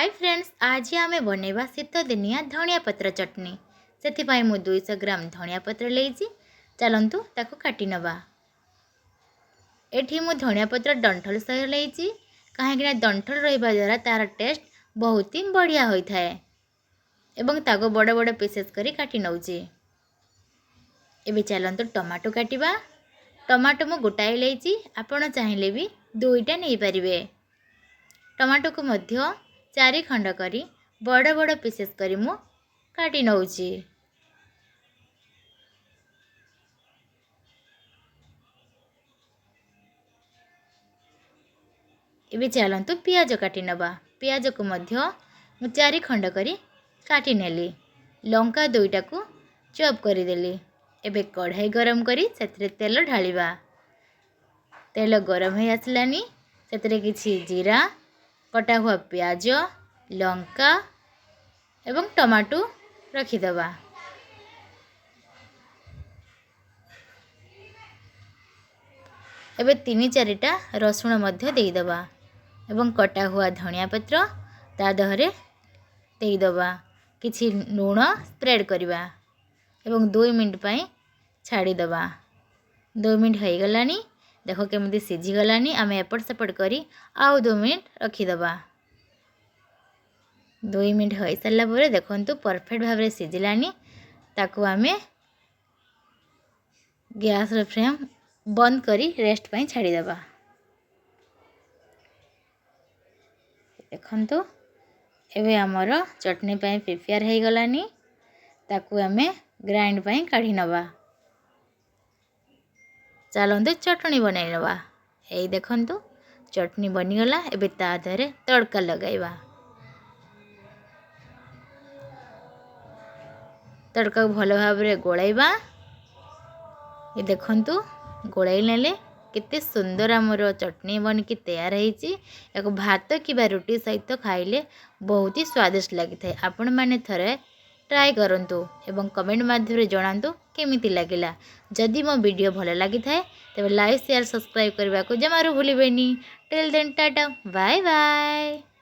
Hi friends, आज आमे बनैबा शीत दिनिया धनिया पत्र चटनी। से मु 200 ग्राम धनिया पत्र लेइछि। चलंतु ताको काटी नबा। एठी मु धनिया पत्र डंठल सह लेइछि, काहेकि डंठल रहिबा द्वारा तार टेस्ट बहुत ही बढ़िया होई थाए एवं ताको बड़ बड़ पीसेस करी काटी नउछि। एबे चलंतु टमाटो काटिबा। टमाटो मु गोटाए लेइछि, आपण चाहिले भी दुईटा नै परिबे। टमाटो को मध्य 4 खंड करी बड़ बड़ पीसेस करी मु काटी नउछि। एबे चलंतु पियाज काटी नबा। पियाज को मध्य मु 4 खंड करी काटी नेली। लंका दुईटा को चॉप करी देली। एबे कढ़ाई गरम करी सेतरे तेल ढालिबा। तेल गरम हो आसलानी, सेतरे किछि जीरा, कटा हुआ प्याज, लंका एवं टमाटो रखिदबा। एबे 3-4टा रसुण मध्य देइदबा एवं कटा हुआ धनिया पत्र ता दहरे देइदबा। किछि लूण स्प्रेड करिबा एवं 2 मिनिट पई छाड़ी दबा। 2 मिनिट हो गलानी, देखो केमती सिझी गलानी। आमे एपट सेपट करी आउ 2 मिनिट रखिदबा। 2 मिनिट हो सारा पर देखंतु परफेक्ट भाव सिझिलानी। ताकू आमे गैस रे फ्लेम बंद करी रेस्ट पई छाड़ी दबा। देखंतु एबे हमर चटनी पई प्रिपेयर हो गलानी। ताकू आमे ग्राइंड पई काढी नबा। चलंतु चटनी बनाई नबा। एई देखंतु चटनी बनी गला। एबे ता धरे तड़का लगाइबा। तड़का को भलो भाव रे गोळाइबा। ये देखंतु गोळाई नेले केते सुंदर हमर चटनी बनकी तैयार होईची। एको भात किबा रोटी सहित खाइले बहुत ही स्वादिष्ट लागि थाए। आपण माने थरे ट्राई करंतु एवं कमेंट माध्यम जणांतु केमिति लागिला। जदि मो वीडियो भलो लागि थाए तबे लाइक शेयर सब्सक्राइब करबा को जमारो भूलिबेनी। Till then tata bye bye.